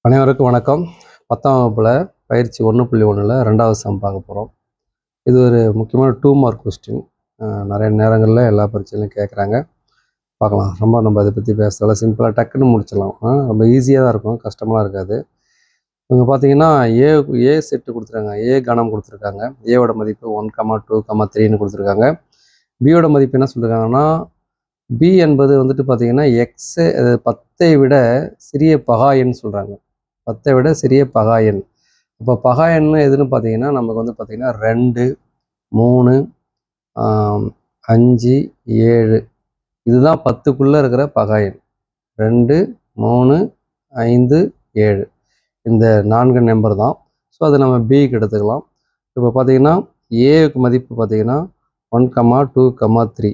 அனைவருக்கும் வணக்கம். 10ஆம் வகுப்பில் பயிற்சி 1.1ல் 2வது சம் பார்க்க போகிறோம். இது ஒரு முக்கியமான 2 மார்க் கொஸ்டின். நிறைய நேரங்களில் எல்லா பரீட்சையிலும் கேட்குறாங்க. பார்க்கலாம். நம்ம அதை பற்றி பேசுகிறதால சிம்பிளாக டக்குன்னு முடிச்சிடலாம். ரொம்ப ஈஸியாக தான் இருக்கும், கஷ்டமாக இருக்காது. இவங்க பார்த்தீங்கன்னா ஏ செட்டு கொடுத்துருக்காங்க, ஏ கணம் கொடுத்துருக்காங்க. ஏவோட மதிப்பு 1, 2, 3ன்னு கொடுத்துருக்காங்க. பியோட மதிப்பு என்ன சொல்லியிருக்காங்கன்னா, பி என்பது வந்துட்டு பார்த்தீங்கன்னா எக்ஸு 10ஐ விட சிறிய பகா எண் சொல்கிறாங்க. 10ஐ விட சிறிய பகா எண். இப்போ பகா எண் எதுன்னு பார்த்தீங்கன்னா நமக்கு வந்து பார்த்தீங்கன்னா 2, 3, 5, 7 இதுதான் 10க்குள்ளே இருக்கிற பகா எண். 2, 3, 5, 7 இந்த 4 நம்பர் தான். ஸோ அதை நம்ம பிக்கு எடுத்துக்கலாம். இப்போ பார்த்தீங்கன்னா ஏக்கு மதிப்பு பார்த்தீங்கன்னா 1, 2, 3.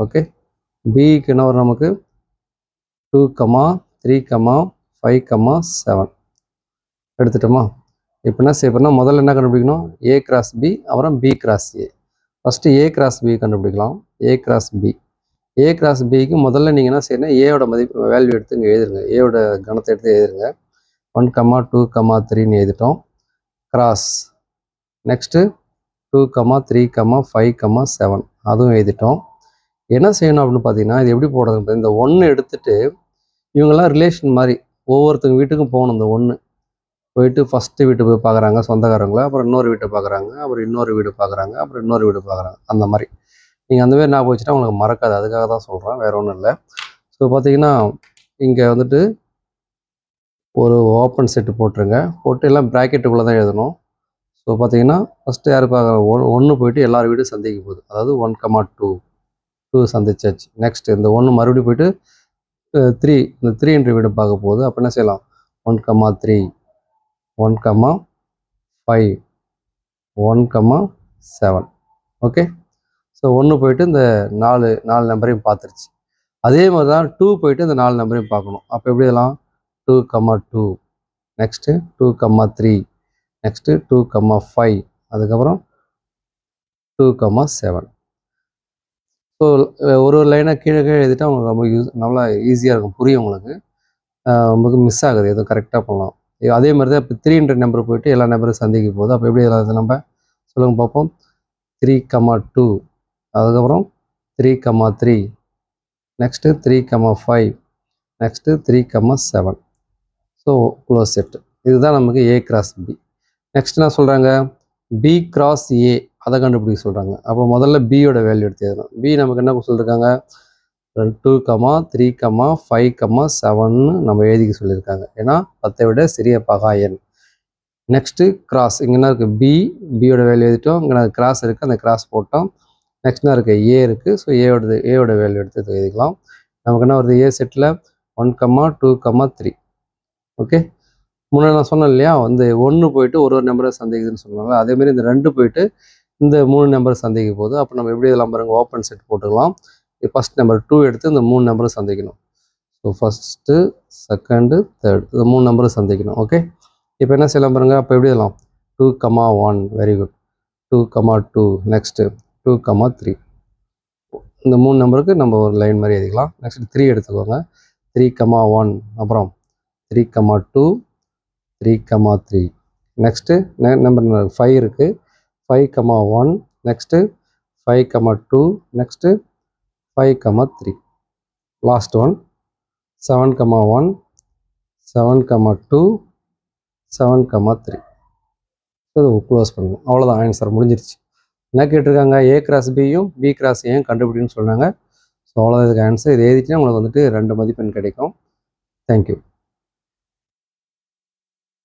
ஓகே, பிக்கு என்ன வரும் நமக்கு 2, 3, 5, 7 எடுத்துட்டோமா. இப்போ என்ன செய்யணும்னா முதல்ல என்ன கண்டுபிடிக்கணும், ஏ கிராஸ் பி, அப்புறம் B cross A. First A cross B கண்டுபிடிக்கலாம். A cross B. A cross பிக்கு முதல்ல நீங்கள் என்ன செய்யணும், ஏவோட மதிப்பு வேல்யூ எடுத்து இங்கே எழுதுருங்க. ஏவோட கணத்தை எடுத்து எழுதுருங்க. 1, 2, 3ன்னு எழுதிட்டோம். கிராஸ் நெக்ஸ்ட்டு 2, 3, 5, 7 அதுவும் எழுதிட்டோம். என்ன செய்யணும் அப்படின்னு பார்த்தீங்கன்னா, இது எப்படி போடுறது, இந்த 1 எடுத்துட்டு இவங்கெல்லாம் ரிலேஷன் மாதிரி ஒவ்வொருத்தங்க வீட்டுக்கும் போகணும். இந்த 1 போயிட்டு ஃபஸ்ட்டு வீட்டு போய் பார்க்குறாங்க சொந்தக்காரங்கள, அப்புறம் இன்னொரு வீட்டை பார்க்குறாங்க, அப்புறம் இன்னொரு வீடு பார்க்குறாங்க, அப்புறம் இன்னொரு வீடு பார்க்குறாங்க. அந்த மாதிரி நீங்கள் அந்த மாதிரி ஞாபகம் வச்சுட்டா உங்களுக்கு மறக்காது. அதுக்காக தான் சொல்கிறேன், வேறு ஒன்றும் இல்லை. ஸோ பார்த்தீங்கன்னா இங்கே வந்துட்டு ஒரு ஓப்பன் செட்டு போட்டுருங்க. போட்டு எல்லாம் ப்ராக்கெட்டுக்குள்ளே தான் எழுதணும். ஸோ பார்த்தீங்கன்னா ஃபஸ்ட்டு யார் பார்க்குறாங்க, 1 போயிட்டு எல்லார் வீடும் சந்திக்க போகுது. அதாவது 1, 2 சந்திச்சாச்சு. நெக்ஸ்ட் இந்த 1 மறுபடியும் போயிட்டு 3 இந்த 3 என்ற வீடு பார்க்க போகுது. அப்போ என்ன செய்யலாம், 1, 3, 1, 5, 1, 7. ஓகே, ஸோ 1 போயிட்டு இந்த 4 நம்பரையும் பார்த்துருச்சு. அதே மாதிரி தான் 2 போயிட்டு இந்த 4 நம்பரையும் பார்க்கணும். அப்போ எப்படி இதெல்லாம் 2, 2 நெக்ஸ்ட்டு 2, 3 நெக்ஸ்ட்டு 2, 5 அதுக்கப்புறம் 2, 7. ஸோ ஒரு லைனாக கீழே எழுதிட்டா உங்களுக்கு ரொம்ப நல்லா ஈஸியாக இருக்கும், புரியும் உங்களுக்கு. உங்களுக்கு மிஸ் ஆகுது, எதுவும் கரெக்டாக பண்ணலாம். அதே மாதிரி தான் இப்போ 3ன்ற நம்பர் போயிட்டு எல்லா நம்பரும் சந்திக்க போகுது. அப்போ எப்படி எழுதாது நம்ம சொல்லுங்க பார்ப்போம். 3, 2 அதுக்கப்புறம் 3, 3 next 3, 5 next 3, 7. So close set. இதுதான் நமக்கு ஏ கிராஸ் பி. நெக்ஸ்ட் என்ன சொல்கிறாங்க, பி கிராஸ் ஏ அதை கண்டுபிடிக்க சொல்கிறாங்க. அப்போ முதல்ல பியோட வேல்யூ எடுத்து எழுதணும். பி நமக்கு என்ன சொல்லியிருக்காங்க, 2, 3, 5, 7ன்னு நம்ம எழுதிக்க சொல்லியிருக்காங்க. ஏன்னா 10ஐ விட சிறிய பகா எண். நெக்ஸ்ட்டு கிராஸ், இங்கே என்ன இருக்குது, பியோட வேல்யூ எழுதிட்டோம். இங்கே கிராஸ் இருக்குது, அந்த கிராஸ் போட்டோம். நெக்ஸ்ட் என்ன இருக்குது, ஏ இருக்குது. ஸோ ஏவோட வேல்யூ எடுத்து எழுதிக்கலாம். நமக்கு என்ன வருது, ஏ செட்டில் 1, 2, 3. ஓகே, முன்னாடி நான் சொன்னேன் இல்லையா, வந்து 1 போயிட்டு ஒரு நம்பரை சந்திக்குதுன்னு சொன்னாங்க. அதேமாதிரி இந்த 2 போயிட்டு இந்த 3 நம்பரை சந்திக்க போகுது. அப்போ நம்ம எப்படி இதெல்லாம் பாருங்க, ஓப்பன் செட் போட்டுக்கலாம். ஃபஸ்ட் நம்பர் 2 எடுத்து இந்த 3 நம்பரும் சந்திக்கணும். ஸோ ஃபஸ்ட்டு, செகண்டு, தேர்ட் இந்த 3 நம்பரும் சந்திக்கணும். ஓகே, இப்போ என்ன செய்யலாம் பாருங்க, அப்போ எப்படி எழுதலாம், 2, 1 வெரி குட், 2, 2 நெக்ஸ்ட்டு 2, 3 இந்த 3 நம்பருக்கு நம்ம ஒரு லைன் மாதிரி எழுதிக்கலாம். நெக்ஸ்ட் 3 எடுத்துக்கோங்க. 3, 1 அப்புறம் 3, 2 3, 3 நெக்ஸ்ட்டு நம்பர் 5 இருக்குது. 5, 1 நெக்ஸ்ட்டு 5, 2 நெக்ஸ்ட்டு 5, 3 லாஸ்ட் ஒன் 7, 1 7, 2 7, 3. இது க்ளோஸ் பண்ணணும். அவ்வளோதான், ஆன்சர் முடிஞ்சிருச்சு. என்ன கேட்டிருக்காங்க, ஏ கிராஸ் பியும் பி கிராஸ் ஏயும் கண்டுபிடின்னு சொன்னாங்க. ஸோ அவ்வளோதான் இதுக்கு ஆன்சர். இது எழுதிட்டுனா உங்களுக்கு வந்துட்டு 2 மதிப்பெண் கிடைக்கும். தேங்க்யூ.